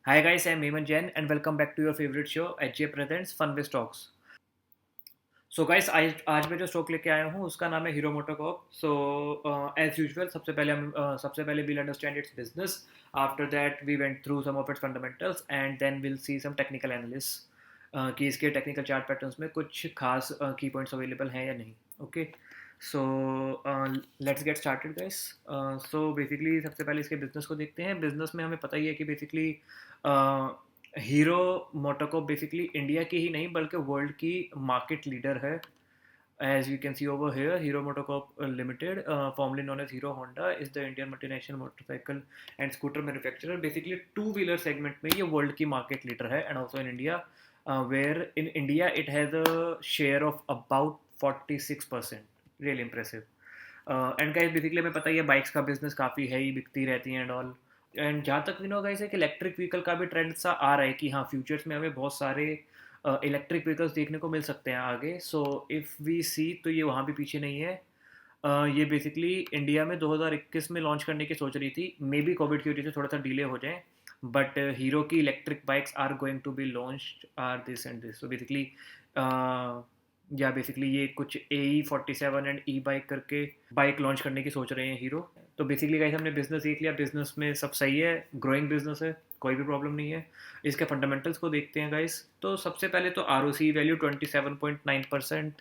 Hi guys, I'm Eamon Jain and welcome back to your favorite show HJ Presents Fun with Stocks. So guys आज मैं जो stock लेके आया हूँ उसका नाम है Hero MotoCorp. So as usual सबसे पहले we'll understand its business. After that we went through some of its fundamentals and then will see some technical analysis कि इसके टेक्निकल चार्ट पैटर्न्स में कुछ खास की पॉइंट्स अवेलेबल हैं या नहीं. Okay, so let's get started guys. So basically सबसे पहले इसके बिजनेस को देखते हैं. बिजनेस में हमें पता ही है कि basically hero MotoCorp basically India की ही नहीं बल्कि वर्ल्ड की मार्केट लीडर है. As you can see over here, Hero Motocorp Limited, formerly known as Hero Honda, is the Indian multinational motorcycle and scooter manufacturer. Basically, two-wheeler segment में ये world की market leader है, and also in India, where in India it has a share of about 46%. Really impressive. And guys, basically हमें पता ही है bikes का business काफ़ी है ही, बिकती रहती हैं and all. एंड जहाँ तक वी नो गाइस, एक इलेक्ट्रिक व्हीकल का भी ट्रेंड सा आ रहा है कि हाँ फ्यूचर्स में हमें बहुत सारे इलेक्ट्रिक व्हीकल्स देखने को मिल सकते हैं आगे. सो इफ़ वी सी तो ये वहाँ भी पीछे नहीं है. ये बेसिकली इंडिया में 2021 में लॉन्च करने की सोच रही थी. मे बी कोविड की वजह से थोड़ा सा डिले हो जाए, बट हीरो की electric bikes are going to be launch are this and this. So basically या बेसिकली ये कुछ AE47 एंड ई बाइक करके बाइक लॉन्च करने की सोच रहे हैं हीरो. तो बेसिकली गाइस हमने बिजनेस देख लिया. बिजनेस में सब सही है, ग्रोइंग बिजनेस है, कोई भी प्रॉब्लम नहीं है. इसके फंडामेंटल्स को देखते हैं गाइस. तो सबसे पहले तो ROC वैल्यू 27.9%,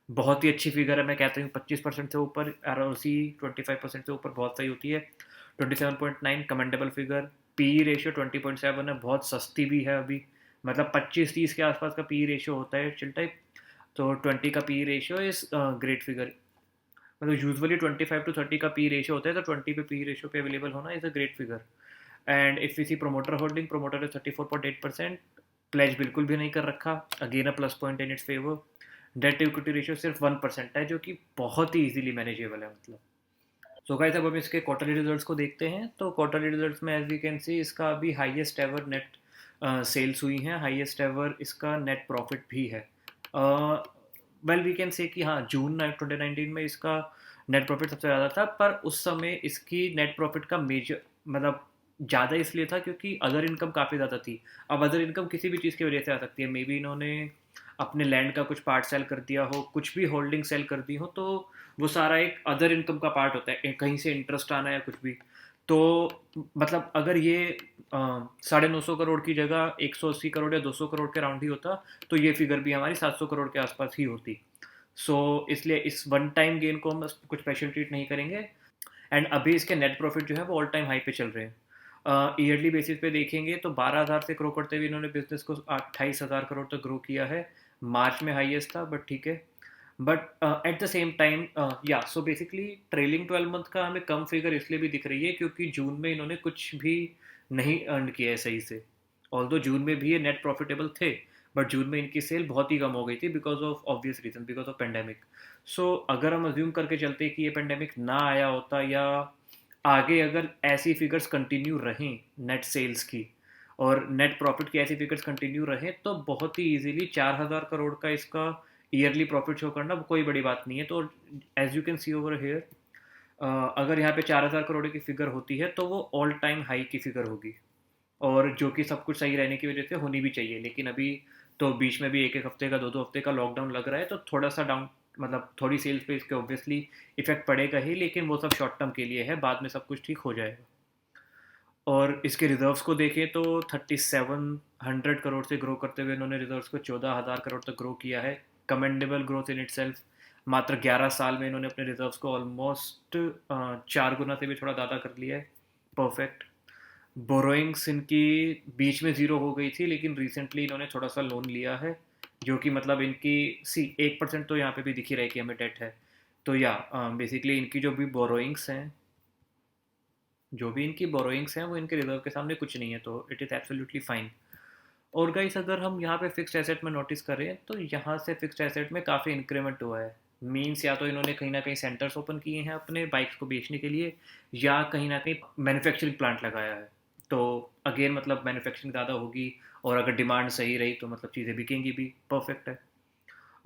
बहुत ही अच्छी फिगर है. मैं कहता हूँ 25% से ऊपर ROC 25% से ऊपर बहुत सही होती है. 27.9 कमेंडेबल फिगर. PE रेशियो 20.7 है, बहुत सस्ती भी है अभी. मतलब 25-30 के आसपास का PE रेशियो होता है चिल टाइप. तो 20 का PE ratio is great figure. मतलब यूजुअली 25 to 30 का पी रेशियो होता है, तो 20 पे पी रेशियो पे अवेलेबल होना is a great figure. And if we see promoter holding, promoter is 34.8%. Pledge बिल्कुल भी नहीं कर रखा, again a plus point in its favour. Debt equity ratio सिर्फ 1% है, जो कि बहुत ही इजीली मैनेजेबल है. मतलब सो गाइस, अब हम इसके क्वार्टरली रिजल्ट्स को देखते हैं. तो क्वार्टरली रिजल्ट्स में एज वी कैन सी इसका अभी हाईएस्ट एवर नेट सेल्स हुई हैं, हाईएस्ट एवर इसका नेट प्रॉफिट भी है. वेल वी कैन से कि हाँ, जून 2019 में इसका नेट प्रॉफिट सबसे ज़्यादा था, पर उस समय इसकी नेट प्रॉफिट का मेजर मतलब ज़्यादा इसलिए था क्योंकि अदर इनकम काफ़ी ज़्यादा थी. अब अदर इनकम किसी भी चीज़ की वजह से आ सकती है. मे बी इन्होंने अपने लैंड का कुछ पार्ट सेल कर दिया हो, कुछ भी होल्डिंग सेल कर दी हो, तो वो सारा एक अदर इनकम का पार्ट होता है. कहीं से इंटरेस्ट आना या कुछ भी. तो मतलब अगर ये 950 करोड़ की जगह 180 करोड़ या 200 करोड़ के राउंड ही होता, तो ये फिगर भी हमारी 700 करोड़ के आसपास ही होती. इसलिए इस वन टाइम गेन को हम कुछ स्पेशल ट्रीट नहीं करेंगे. एंड अभी इसके नेट प्रॉफिट जो है वो ऑल टाइम हाई पे चल रहे हैं. ईयरली बेसिस पे देखेंगे तो 12,000 से ग्रो करते हुए इन्होंने बिजनेस को 28,000 करोड़ तक ग्रो किया है. मार्च में हाईएस्ट था, बट ठीक है. But at the same time या सो बेसिकली ट्रेलिंग 12 मंथ का हमें कम फिगर इसलिए भी दिख रही है क्योंकि जून में इन्होंने कुछ भी नहीं अर्न किया है सही से. ऑल्दो जून में भी ये नेट प्रॉफिटेबल थे, बट जून में इनकी सेल बहुत ही कम हो गई थी because of obvious reason, because of pandemic. So अगर हम अज्यूम करके चलते कि ये पेंडेमिक ना आया होता या आगे अगर ऐसी फिगर्स कंटिन्यू रहें नेट सेल्स की और नेट प्रॉफिट की ऐसी फिगर्स कंटिन्यू रहें, तो बहुत ही इजीली 4,000 करोड़ का इसका ईयरली प्रॉफिट शो करना कोई बड़ी बात नहीं है. तो as you can see over here, अगर यहाँ पे 4,000 करोड़ की फिगर होती है तो वो ऑल टाइम हाई की फिगर होगी, और जो कि सब कुछ सही रहने की वजह से होनी भी चाहिए. लेकिन अभी तो बीच में भी एक एक हफ्ते का, दो दो हफ्ते का लॉकडाउन लग रहा है, तो थोड़ा सा डाउन मतलब थोड़ी सेल्स पे इसके ऑब्वियसली इफेक्ट पड़ेगा ही, लेकिन वो सब शॉर्ट टर्म के लिए है, बाद में सब कुछ ठीक हो जाएगा. और इसके रिजर्व्स को देखें तो 3,700 करोड़ से ग्रो करते हुए इन्होंने रिजर्व्स को 14,000 करोड़ तक ग्रो किया है. Commendable growth in itself. मात्र 11 साल में इन्होंने अपने रिजर्व्स को ऑलमोस्ट 4 गुना से भी थोड़ा ज़्यादा कर लिया है. परफेक्ट. बोरोइंग्स इनकी बीच में ज़ीरो हो गई थी, लेकिन रिसेंटली इन्होंने थोड़ा सा लोन लिया है, जो कि मतलब इनकी 1% तो यहाँ पे भी दिख ही रहा है कि हमें डेट है. तो या बेसिकली इनकी जो भी इनकी बोरोइंग्स हैं वो इनके रिजर्व के सामने कुछ नहीं है, तो इट इज़ एब्सोल्युटली फाइन. और गाइस, अगर हम यहाँ पे फिक्स्ड एसेट में नोटिस करें तो यहाँ से फिक्स्ड एसेट में काफ़ी इंक्रीमेंट हुआ है. मीन्स या तो इन्होंने कहीं ना कहीं सेंटर्स ओपन किए हैं अपने बाइक्स को बेचने के लिए, या कहीं ना कहीं मैन्युफैक्चरिंग प्लांट लगाया है. तो अगेन मतलब मैन्युफैक्चरिंग ज़्यादा होगी, और अगर डिमांड सही रही तो मतलब चीज़ें बिकेंगी भी. परफेक्ट है.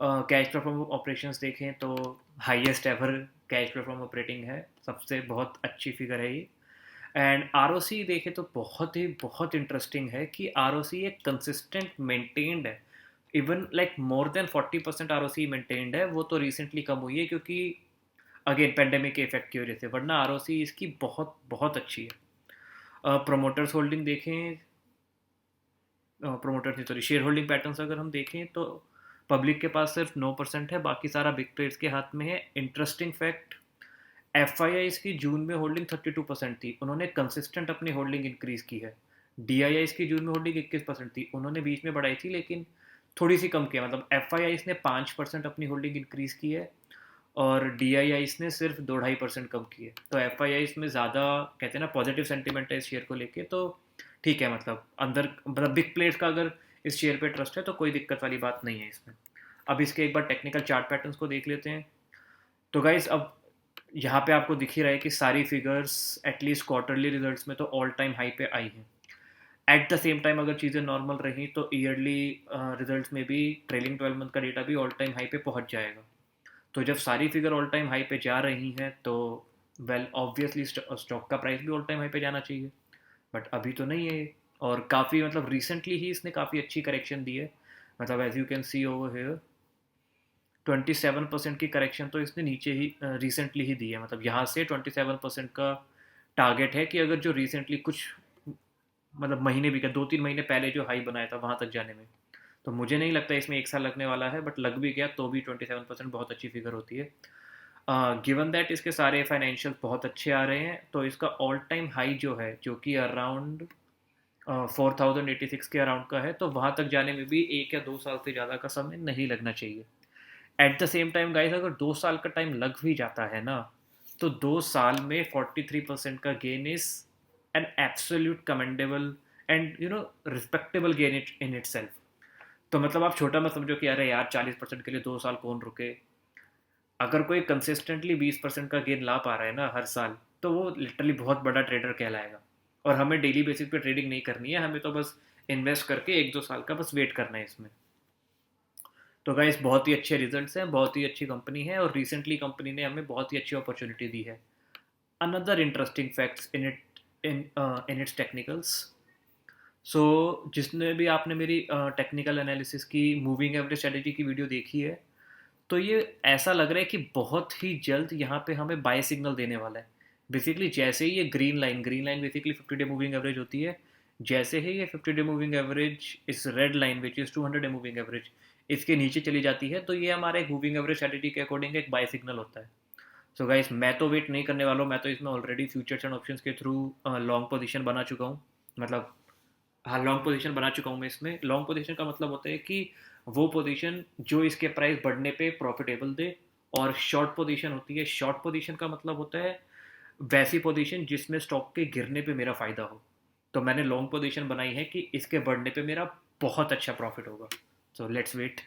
कैश फ्लो फ्रॉम ऑपरेशंस देखें तो highest ever cash flow from operating है, सबसे बहुत अच्छी फिगर है ये. एंड आरओसी देखे तो बहुत इंटरेस्टिंग है कि आरओसी एक कंसिस्टेंट मेंटेन्ड है, even like more than 40% ROC maintained है। वो तो रिसेंटली कम हुई है क्योंकि अगेन पेंडेमिक के इफेक्ट की वजह से, वरना आरओसी इसकी बहुत बहुत अच्छी है। प्रोमोटर्स होल्डिंग देखें, प्रोमोटर्स नहीं सॉरी शेयर होल्डिंग पैटर्न्स अगर हम देखें तो पब्लिक के पास सिर्फ 9% है, बाकी सारा बिग प्लेयर्स के हाथ में है। इंटरेस्टिंग फैक्ट, एफ आई आई इसकी जून में होल्डिंग 32% थी, उन्होंने कंसिस्टेंट अपनी होल्डिंग इंक्रीज की है। डी आई आई इसकी जून में होल्डिंग 21% थी, उन्होंने बीच में बढ़ाई थी लेकिन थोड़ी सी कम किया, मतलब एफ आई आई ने 5% अपनी होल्डिंग इंक्रीज की है और डी आई आई ने सिर्फ 2-2.5% कम की है। तो एफ आई आई में ज़्यादा कहते हैं ना पॉजिटिव सेंटिमेंट है इस शेयर को लेके, तो ठीक है, मतलब अंदर मतलब बिग प्लेयर्स का अगर इस शेयर पे ट्रस्ट है तो कोई दिक्कत वाली बात नहीं है इसमें। अब इसके एक बार टेक्निकल चार्ट पैटर्न्स को देख लेते हैं। तो गाइज अब यहाँ पे आपको दिख ही रहा है कि सारी फिगर्स एटलीस्ट क्वार्टरली रिजल्ट्स में तो ऑल टाइम हाई पे आई हैं। एट द सेम टाइम अगर चीज़ें नॉर्मल रही तो ईयरली रिजल्ट्स में भी ट्रेलिंग 12 मंथ का डेटा भी ऑल टाइम हाई पे पहुँच जाएगा। तो जब सारी फिगर ऑल टाइम हाई पे जा रही हैं तो वेल ऑब्वियसली स्टॉक का प्राइस भी ऑल टाइम हाई पे जाना चाहिए, बट अभी तो नहीं है। और काफ़ी मतलब रिसेंटली ही इसने काफ़ी अच्छी करेक्शन दी है, मतलब as you can see over here 27% की करेक्शन तो इसने नीचे ही रिसेंटली ही दी है। मतलब यहाँ से 27% का टारगेट है कि अगर जो रिसेंटली कुछ मतलब महीने भी क्या 2-3 महीने पहले जो हाई बनाया था वहाँ तक जाने में, तो मुझे नहीं लगता इसमें एक साल लगने वाला है, बट लग भी गया तो भी 27% बहुत अच्छी फिगर होती है। गिवन दैट इसके सारे फाइनेंशियल बहुत अच्छे आ रहे हैं, तो इसका ऑल टाइम हाई जो है जो कि अराउंड 4086 के अराउंड का है, तो वहाँ तक जाने में भी 1 या 2 साल से ज़्यादा का समय नहीं लगना चाहिए। At the same time guys अगर 2 साल का टाइम लग भी जाता है ना, तो 2 साल में 43% का gain is an absolute commendable and respectable gain in it self. तो मतलब आप छोटा मत समझो कि अरे यार 40% के लिए 2 साल कौन रुके। अगर कोई कंसिस्टेंटली 20% का गेन ला पा रहा है ना हर साल, तो वो लिटरली बहुत बड़ा ट्रेडर कहलाएगा। और हमें डेली बेसिस पे ट्रेडिंग नहीं करनी है, हमें तो बस इन्वेस्ट करके 1-2 साल का बस वेट करना है इसमें। तो गाइस बहुत ही अच्छे रिजल्ट्स हैं, बहुत ही अच्छी कंपनी है और रिसेंटली कंपनी ने हमें बहुत ही अच्छी अपॉर्चुनिटी दी है। Another interesting facts in its technicals. So जिसने भी आपने मेरी टेक्निकल एनालिसिस की मूविंग एवरेज स्ट्रेटेजी की वीडियो देखी है, तो ये ऐसा लग रहा है कि बहुत ही जल्द यहाँ पे हमें बाय सिग्नल देने वाला है। बेसिकली जैसे ही ये green line basically 50 day moving average होती है, जैसे ही ये 50 डे मूविंग एवरेज इस red line which is 200 day moving average इसके नीचे चली जाती है, तो ये हमारे एक मूविंग एवरेज स्ट्रेटेजी के अकॉर्डिंग एक बाय सिग्नल होता है। सो गाइस मैं तो वेट नहीं करने वाला हूँ, मैं तो इसमें ऑलरेडी फ्यूचर्स एंड ऑप्शंस के थ्रू लॉन्ग पोजीशन बना चुका हूँ। मतलब हाँ, लॉन्ग पोजीशन बना चुका हूँ मैं इसमें। लॉन्ग पोजीशन का मतलब होता है कि वो पोजीशन जो इसके प्राइस बढ़ने पे प्रॉफिटेबल दे, और शॉर्ट पोजीशन होती है, शॉर्ट पोजीशन का मतलब होता है वैसी पोजीशन जिसमें स्टॉक के गिरने पे मेरा फ़ायदा हो। तो मैंने लॉन्ग पोजीशन बनाई है कि इसके बढ़ने पे मेरा बहुत अच्छा प्रॉफिट होगा। So let's wait.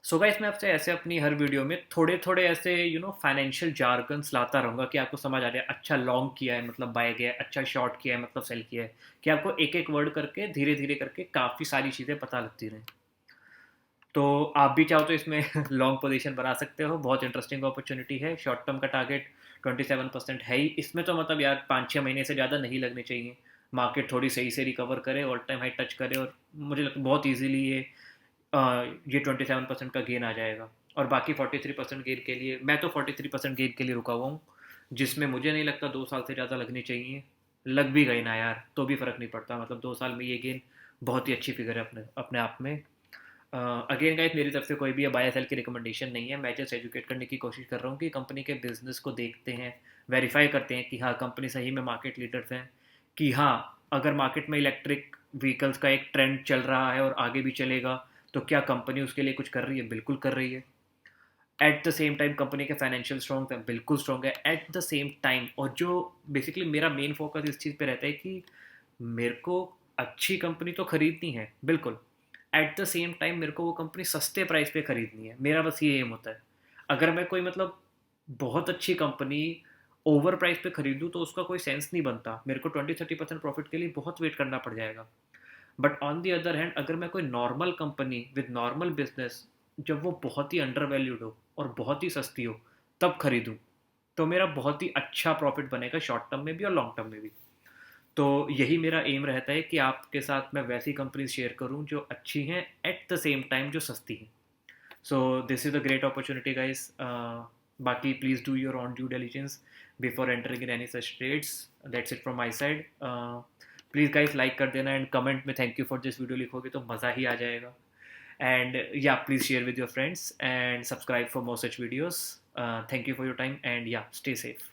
So guys मैं आपसे ऐसे अपनी हर वीडियो में थोड़े थोड़े ऐसे फाइनेंशियल जार्गन्स लाता रहूँगा कि आपको समझ आ जाए अच्छा लॉन्ग किया है मतलब बाय गया है, अच्छा शॉर्ट किया है मतलब सेल किया है, कि आपको एक एक वर्ड करके धीरे धीरे करके काफ़ी सारी चीज़ें पता लगती रहें। तो आप भी चाहो तो इसमें लॉन्ग पोजीशन बना सकते हो, बहुत इंटरेस्टिंग अपॉर्चुनिटी है। शॉर्ट टर्म का टारगेट 27% है ही इसमें, तो मतलब यार 5-6 महीने से ज़्यादा नहीं लगने चाहिए। मार्केट थोड़ी सही से रिकवर करे, ऑल टाइम हाई टच करे, और मुझे लगता है बहुत ईजिली ये 27% का गेन आ जाएगा। और बाकी 43% गेन के लिए मैं तो 43% गेन के लिए रुका हुआ हूँ, जिसमें मुझे नहीं लगता 2 साल से ज़्यादा लगनी चाहिए। लग भी गई ना यार तो भी फ़र्क नहीं पड़ता, मतलब 2 साल में ये गेन बहुत ही अच्छी फिगर है अपने अपने आप में। अगेन गाइस मेरी तरफ से कोई भी बाय सेल की रिकमेंडेशन नहीं है, मैं जस्ट एजुकेट करने की कोशिश कर रहा हूँ कि कंपनी के बिजनेस को देखते हैं, वेरीफाई करते हैं कि हाँ कंपनी सही में मार्केट लीडर्स हैं, कि हाँ अगर मार्केट में इलेक्ट्रिक व्हीकल्स का एक ट्रेंड चल रहा है और आगे भी चलेगा, तो क्या कंपनी उसके लिए कुछ कर रही है? बिल्कुल कर रही है। At the same time company के फाइनेंशियल स्ट्रॉन्ग है, बिल्कुल स्ट्रॉन्ग है एट द सेम टाइम। और जो बेसिकली मेरा मेन फोकस इस चीज़ पे रहता है कि मेरे को अच्छी कंपनी तो खरीदनी है बिल्कुल, एट द सेम टाइम मेरे को वो कंपनी सस्ते प्राइस पे खरीदनी है, मेरा बस ये एम होता है। अगर मैं कोई मतलब बहुत अच्छी कंपनी ओवर प्राइस पे खरीदूँ तो उसका कोई सेंस नहीं बनता, मेरे को 20-30% प्रॉफिट के लिए बहुत वेट करना पड़ जाएगा। But on the other hand अगर मैं कोई normal company with normal business, जब वो बहुत ही अंडर वैल्यूड हो और बहुत ही सस्ती हो, तब खरीदूँ, तो मेरा बहुत ही अच्छा प्रॉफिट बनेगा शॉर्ट टर्म में भी और लॉन्ग टर्म में भी। तो यही मेरा एम रहता है कि आपके साथ मैं वैसी कंपनीज शेयर करूं जो अच्छी हैं एट द सेम टाइम जो सस्ती हैं। So this is a great opportunity guys. बाकी please do your own due diligence before entering in any such trades. That's it from my side. Please guys like कर देना and comment में thank you for this video लिखोगे तो मज़ा ही आ जाएगा। And yeah, please share with your friends and subscribe for more such videos. Thank you for your time and yeah, stay safe.